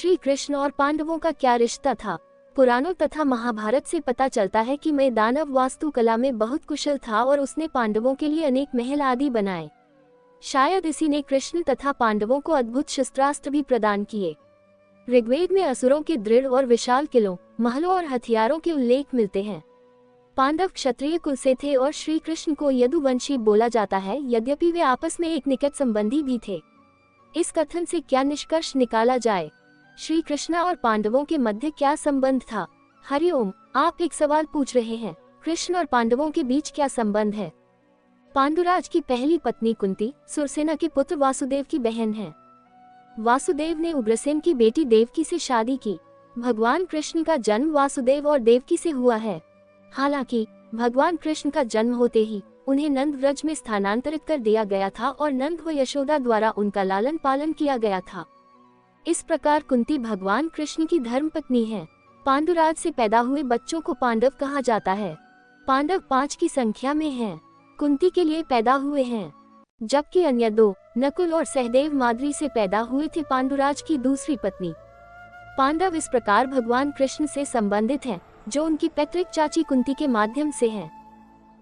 श्री कृष्ण और पांडवों का क्या रिश्ता था? पुराणों तथा महाभारत से पता चलता है कि मैं दानव वास्तुकला में बहुत कुशल था और उसने पांडवों के लिए अनेक महल आदि बनाए। शायद इसी ने कृष्ण तथा पांडवों को अद्भुत शस्त्रास्त्र भी प्रदान किए। ऋग्वेद में असुरों के दृढ़ और विशाल किलों, महलों और हथियारों के उल्लेख मिलते हैं। पांडव क्षत्रिय कुल से थे और श्री कृष्ण को यदुवंशी बोला जाता है, यद्यपि वे आपस में एक निकट संबंधी भी थे। इस कथन से क्या निष्कर्ष निकाला जाए? श्री कृष्ण और पांडवों के मध्य क्या संबंध था? हरिओम, आप एक सवाल पूछ रहे हैं, कृष्ण और पांडवों के बीच क्या संबंध है? पांडुराज की पहली पत्नी कुंती सुरसेना के पुत्र वासुदेव की बहन है। वासुदेव ने उग्रसेन की बेटी देवकी से शादी की। भगवान कृष्ण का जन्म वासुदेव और देवकी से हुआ है। हालांकि भगवान कृष्ण का जन्म होते ही उन्हें नंद व्रज में स्थानांतरित कर दिया गया था और नंद व यशोदा द्वारा उनका लालन पालन किया गया था। इस प्रकार कुंती भगवान कृष्ण की धर्मपत्नी है। पांडुराज से पैदा हुए बच्चों को पांडव कहा जाता है। पांडव 5 की संख्या में हैं। कुंती के लिए पैदा हुए हैं, जबकि अन्य 2 नकुल और सहदेव माद्री से पैदा हुए थे, पांडुराज की दूसरी पत्नी। पांडव इस प्रकार भगवान कृष्ण से संबंधित हैं, जो उनकी पैतृक चाची कुंती के माध्यम से हैं।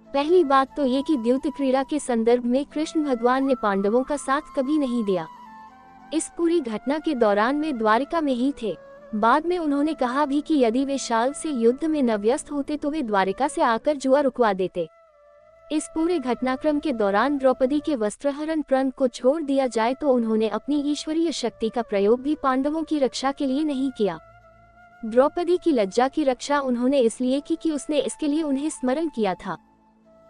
पहली बात तो ये कि द्यूत क्रीड़ा के संदर्भ में कृष्ण भगवान ने पांडवों का साथ कभी नहीं दिया। इस पूरी घटना के दौरान वे द्वारिका में ही थे। बाद में उन्होंने कहा भी कि यदि वे शाल से युद्ध में न व्यस्त होते तो वे द्वारिका से आकर जुआ रुकवा देते। इस पूरे घटनाक्रम के दौरान द्रौपदी के वस्त्रहरण प्रंग को छोड़ दिया जाए तो उन्होंने अपनी ईश्वरीय शक्ति का प्रयोग भी पांडवों की रक्षा के लिए नहीं किया। द्रौपदी की लज्जा की रक्षा उन्होंने इसलिए की कि उसने इसके लिए उन्हें स्मरण किया था।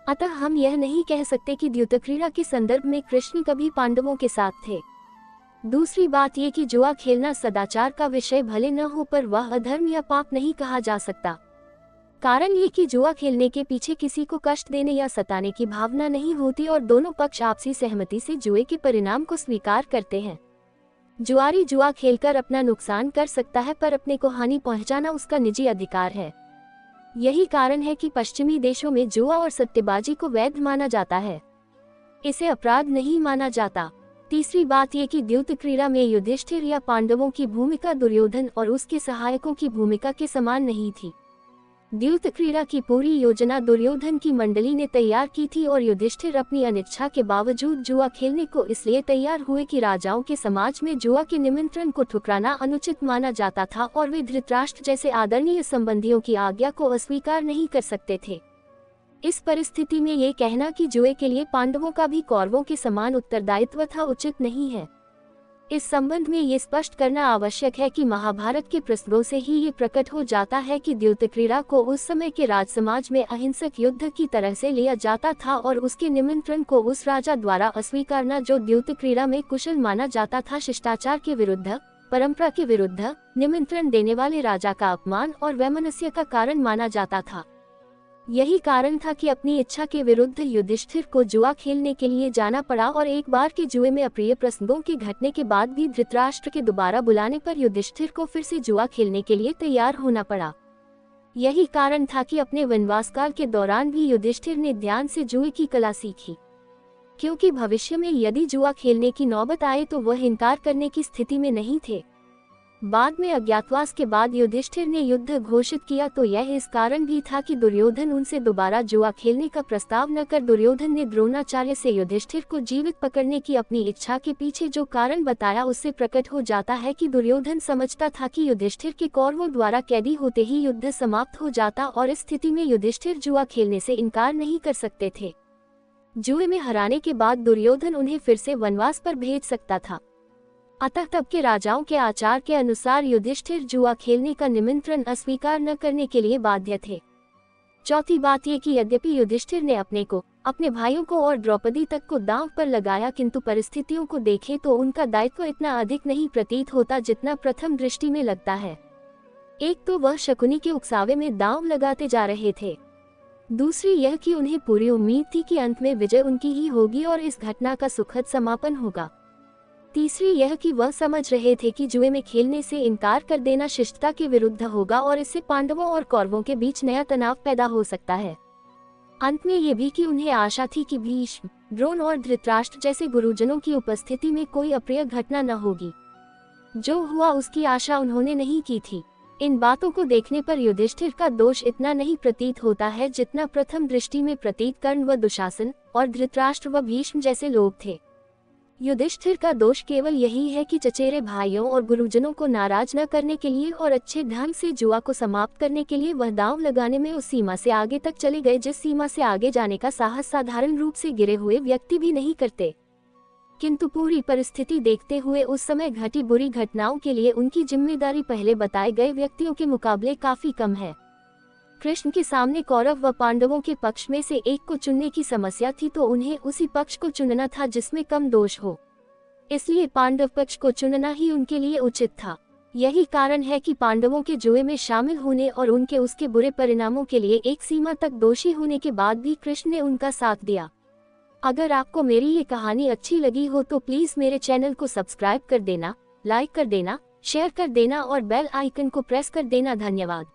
अतः हम यह नहीं कह सकते कि द्यूतक्रीड़ा के संदर्भ में कृष्ण कभी पांडवों के साथ थे। दूसरी बात ये कि जुआ खेलना सदाचार का विषय भले न हो, पर वह अधर्म या पाप नहीं कहा जा सकता। कारण ये कि जुआ खेलने के पीछे किसी को कष्ट देने या सताने की भावना नहीं होती और दोनों पक्ष आपसी सहमति से जुए के परिणाम को स्वीकार करते हैं। जुआरी जुआ खेलकर अपना नुकसान कर सकता है, पर अपने को हानि पहुंचाना उसका निजी अधिकार है। यही कारण है कि पश्चिमी देशों में जुआ और सट्टेबाजी को वैध माना जाता है, इसे अपराध नहीं माना जाता। तीसरी बात ये कि द्यूत क्रीड़ा में युधिष्ठिर या पांडवों की भूमिका दुर्योधन और उसके सहायकों की भूमिका के समान नहीं थी। द्यूत क्रीड़ा की पूरी योजना दुर्योधन की मंडली ने तैयार की थी और युधिष्ठिर अपनी अनिच्छा के बावजूद जुआ खेलने को इसलिए तैयार हुए कि राजाओं के समाज में जुआ के निमंत्रण को ठुकराना अनुचित माना जाता था और वे धृतराष्ट्र जैसे आदरणीय संबंधियों की आज्ञा को अस्वीकार नहीं कर सकते थे। इस परिस्थिति में ये कहना कि जुए के लिए पांडवों का भी कौरवों के समान उत्तरदायित्व था उचित नहीं है। इस संबंध में ये स्पष्ट करना आवश्यक है कि महाभारत के प्रसंगों से ही ये प्रकट हो जाता है कि द्यूत क्रीड़ा को उस समय के राज समाज में अहिंसक युद्ध की तरह से लिया जाता था और उसके निमंत्रण को उस राजा द्वारा अस्वीकारना जो द्यूत क्रीड़ा में कुशल माना जाता था शिष्टाचार के विरुद्ध, परंपरा के विरुद्ध, निमंत्रण देने वाले राजा का अपमान और वैमनस्य का कारण माना जाता था। यही कारण था कि अपनी इच्छा के विरुद्ध युधिष्ठिर को जुआ खेलने के लिए जाना पड़ा और एक बार के जुए में अप्रिय प्रसंगों के घटने के बाद भी धृतराष्ट्र के दोबारा बुलाने पर युधिष्ठिर को फिर से जुआ खेलने के लिए तैयार होना पड़ा। यही कारण था कि अपने वनवास काल के दौरान भी युधिष्ठिर ने ध्यान से जुए की कला सीखी, क्योंकि भविष्य में यदि जुआ खेलने की नौबत आए तो वह इनकार करने की स्थिति में नहीं थे। बाद में अज्ञातवास के बाद युधिष्ठिर ने युद्ध घोषित किया तो यह इस कारण भी था कि दुर्योधन उनसे दोबारा जुआ खेलने का प्रस्ताव न कर दुर्योधन ने द्रोणाचार्य से युधिष्ठिर को जीवित पकड़ने की अपनी इच्छा के पीछे जो कारण बताया उससे प्रकट हो जाता है कि दुर्योधन समझता था कि युधिष्ठिर के कौरवों द्वारा कैदी होते ही युद्ध समाप्त हो जाता और इस स्थिति में युधिष्ठिर जुआ खेलने से इनकार नहीं कर सकते थे। जुए में हराने के बाद दुर्योधन उन्हें फिर से वनवास पर भेज सकता था। अतः तब के राजाओं के आचार के अनुसार युधिष्ठिर जुआ खेलने का निमंत्रण अस्वीकार न करने के लिए बाध्य थे। चौथी बात ये कि यद्यपि युधिष्ठिर ने अपने को, अपने भाइयों को और द्रौपदी तक को दांव पर लगाया, किंतु परिस्थितियों को देखें तो उनका दायित्व इतना अधिक नहीं प्रतीत होता जितना प्रथम दृष्टि में लगता है। एक तो वह शकुनी के उकसावे में दांव लगाते जा रहे थे, दूसरी यह कि उन्हें पूरी उम्मीद थी कि अंत में विजय उनकी ही होगी और इस घटना का सुखद समापन होगा। तीसरी यह कि वह समझ रहे थे कि जुए में खेलने से इनकार कर देना शिष्टता के विरुद्ध होगा और इससे पांडवों और कौरवों के बीच नया तनाव पैदा हो सकता है। अंत में ये भी कि उन्हें आशा थी कि भीष्म, द्रोण और धृतराष्ट्र जैसे गुरुजनों की उपस्थिति में कोई अप्रिय घटना न होगी। जो हुआ उसकी आशा उन्होंने नहीं की थी। इन बातों को देखने पर युधिष्ठिर का दोष इतना नहीं प्रतीत होता है जितना प्रथम दृष्टि में प्रतीत कर्ण व दुशासन और धृतराष्ट्र व भीष्म जैसे लोग थे। युधिष्ठिर का दोष केवल यही है कि चचेरे भाइयों और गुरुजनों को नाराज न करने के लिए और अच्छे ढंग से जुआ को समाप्त करने के लिए वह दांव लगाने में उस सीमा से आगे तक चले गए जिस सीमा से आगे जाने का साहस साधारण रूप से गिरे हुए व्यक्ति भी नहीं करते। किंतु पूरी परिस्थिति देखते हुए उस समय घटी बुरी घटनाओं के लिए उनकी जिम्मेदारी पहले बताए गए व्यक्तियों के मुकाबले काफी कम है। कृष्ण के सामने कौरव व पांडवों के पक्ष में से एक को चुनने की समस्या थी तो उन्हें उसी पक्ष को चुनना था जिसमें कम दोष हो। इसलिए पांडव पक्ष को चुनना ही उनके लिए उचित था। यही कारण है कि पांडवों के जुए में शामिल होने और उनके उसके बुरे परिणामों के लिए एक सीमा तक दोषी होने के बाद भी कृष्ण ने उनका साथ दिया। अगर आपको मेरी ये कहानी अच्छी लगी हो तो प्लीज मेरे चैनल को सब्सक्राइब कर देना, लाइक कर देना, शेयर कर देना और बेल आइकन को प्रेस कर देना। धन्यवाद।